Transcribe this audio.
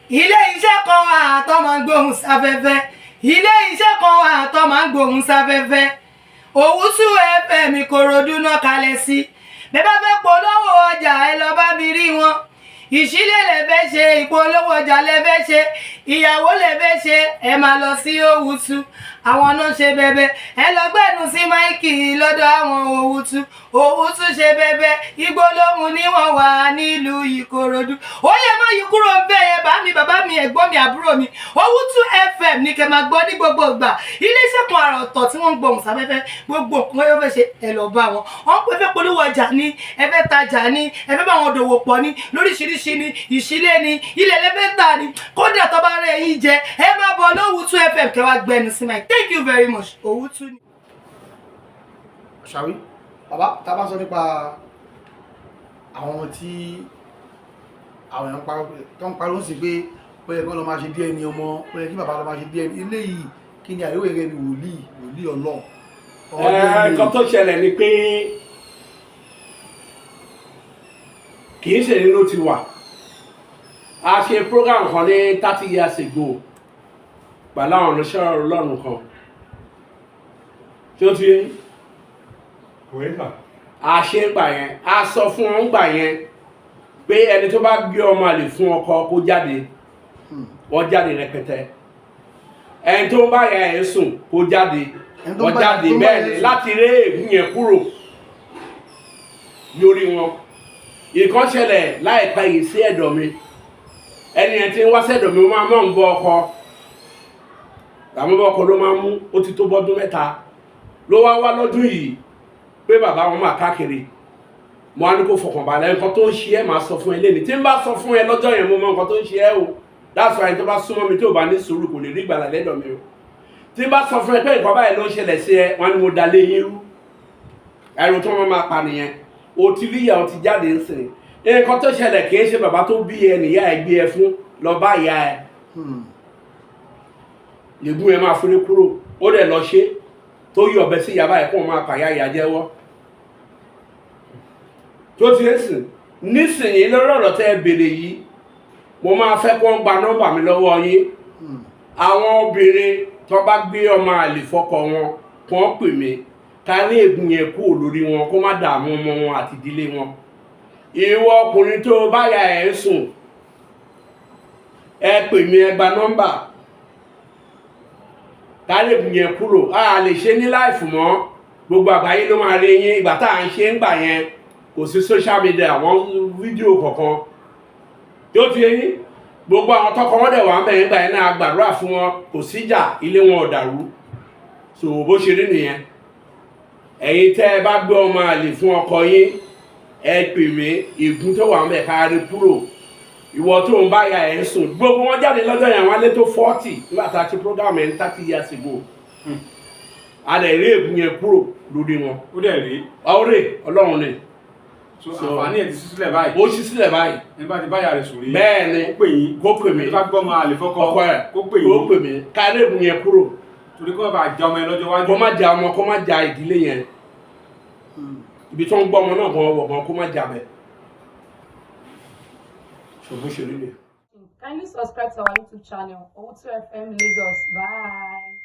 ilé iṣẹ́ kan wà tó máa ń gbóhùn sáfẹ́fẹ́ ilé iṣẹ́ kan wà tó máa ń gbóhùn sáfẹ́fẹ́ Owutu FM Ìkòròdú náà kalẹ̀ sí bẹ́ẹ̀ bá fẹ́ polówó ọjà ẹ lọ bá mi rí wọn ìṣílẹ̀ lẹ fẹ́ ṣe ìpolówó ọjà lẹ fẹ́ ṣe ìyàwó lẹ fẹ́ ṣe ẹ máa lọ sí Owutu àwọn náà ṣe bẹ̀bẹ̀ ẹ lọ gbẹ́nu sí máìkì lọ́dọ̀ àwọn Owutu ṣe bẹ̀bẹ̀ ìgbólóhùn ni wọ́n wà nílùú Ìkòròdú ó yẹ má yí kúrò bẹ́ẹ̀ yẹn bá mi bàbá mi ẹ̀gbọ́n mi àbúrò mi Owutu FM ní kẹ́ máa gbọ́ ní gbogbo ìgbà iléeṣẹ́ kan àrà ọ̀tọ̀ tí wọ́n ń gbóhùn sáfẹ́fẹ́ gbogbo nǹkan yóò fẹ́ ṣe ẹ lọ bá wọn wọ́n pẹ́ fẹ́ polówó ọjà ní ẹ fẹ́ tajà ní ẹ fẹ́ bá wọn dòwò pọ̀ ní lóríṣiríṣi ní ìṣílẹ̀ ní ilẹ̀ lẹ́fẹ́ tà ní kódà tó bá rẹ̀ yín jẹ ẹ máa bọ̀ Owutu FM kẹ́ wá gbẹnu sí máa thank you very much Owutu. Ṣàwí bàbá tá a bá sọ nípa àwọn tí àwọn èèyàn tó ń pariwo sí pé ó yẹ kí wọ́n lọ máa ṣe DNA ọmọ ó yẹ kí bàbá lọ máa ṣe DNA eléyìí kí ni àríwé rẹ ni wòlíì Ọlọ́run. Nǹkan tó ṣẹlẹ̀ ni pé kì í ṣe nínú ti wà a ṣe program kan ní 30 years ago pẹ̀lú àwọn oníṣẹ́ Ọlọ́run kan tí ó ti a ṣe ń gbà yẹn a sọ fún wọn gbà yẹn pé ẹni tó bá gbé ọmọ àlè fún ọkọ kó jáde wọ́n jáde rẹpẹtẹ ẹni tó ń bá ya ẹ̀ sùn kó jáde wọ́n jáde bẹ́ẹ̀ ni láti rí ègún yẹn kúrò lórí wọn ìkan ṣẹlẹ̀ láìpẹ́ yìí sí ẹ̀dọ̀ mi ẹni yẹn tí ń wá sẹ́dọ̀ mi máa ń bọ́ ọkọ àwọn ọkọ ló máa ń mú ó ti tó bọ́dún mẹ́ta ló wá lọ́dún yìí pé bàbá wọn máa káàkiri mo á ní kó fọkànbalẹ̀ nǹkan tó ń ṣe ẹ́ máa sọ fún ẹ lẹ́ni tí ń bá sọ fún ẹ lọ́jọ́ yẹn mo mọ nǹkan tó ń ṣe ẹ́ o that's why tó bá súnmọ́ mi tí ò bá ní sùúrù kò lè rí ìgbàlà lẹ́dọ̀ mi o tí ń bá sọ fún ẹ pé nǹkan báyìí ló ń ṣẹlẹ̀ sí ẹ wọn ni mo dalé yín rú ẹrù tó wọn máa pa nìyẹn o ti rí ìyá o ti jáde ń sìn nǹkan tó ṣẹlẹ̀ kì í ṣe bàbá tó bí ẹ nìyá ẹ gbé ẹ fún lọ bá ìyá ẹ lègún ẹ máa fúnni kúrò ó dẹ̀ lọ ṣe tó yí ọ̀bẹ sí ìyá báyìí kó máa pàyà ìyá jẹ́wọ́ tó ti ń sìn nísìnyí lórí ọ̀rọ̀ tẹ́ ẹ béèrè yìí mo máa fẹ́ kó ń gba nọ́mbà mi lọ́wọ́ yín àwọn obìnrin tó bá gbé ọmọ àlè fọ́kọ wọn kó ń pè mí ká lé ègún yẹn kúrò lórí wọn kó má dààmú ọmọ wọn àti ìdílé wọn ìwọ ọkùnrin tó bá ya ẹ̀ sùn ẹ pè mí ẹ gba nọ́mbà ká lè ègún yẹn kúrò a lè ṣe ní láìfù mọ́ gbogbo àgbáyé ló máa rí yín ìgbà tá à ń ṣe ń gbà yẹn kò sí social media àwọn fídíò kọ̀ọ̀kan tí ó ti yín gbogbo àwọn tọkọ wọn dẹ̀ wà ń bẹ̀rẹ̀ gbà yẹn náà gbàdúrà fún wọn kò síjà ilé wọn ò dàrú so bó ṣe rí nìyẹn ẹ̀yin tẹ́ ẹ bá gbé ọmọ àlè fún ọkọ yín ẹ pè mí ègún tó wà ń bẹ̀ ká rí kúrò ìwọ tó ń bá ya ẹ̀ ń sùn gbogbo wọn jáde lọ́jọ́ yẹn wọn lé tó 40 nígbà tá a ti program ẹ̀ 30 years ago a dẹ̀ rí ègún yẹn kúrò lórí wọn ó dẹ̀ rí ọ̀rẹ́ Ọlọ́run ni so àǹfààní ẹ̀ ti ṣí sílẹ̀ báyìí ó ṣí sílẹ̀ báyìí nígbà tí báyà rẹ̀ sùn rí bẹ́ẹ̀ ni ó pè yín kó pè mí nígbà gbọ́mọ àlè fọ́kọ ọkọ ẹ̀ kó pè yín kó pè mí ká rí ègún yẹn kúrò torí kó bá já ọmọ ẹ lọ́jọ́ wájú kó má ja ọmọ kó má ja ìdílé yẹn ibi tó ń gbọ́ ọmọ náà gan ọwọ́ kó má ja bẹ̀ ṣòbó ṣe rí ni. Kindly subscribe to our YouTube channel, Owutu FM Lagos. Bye.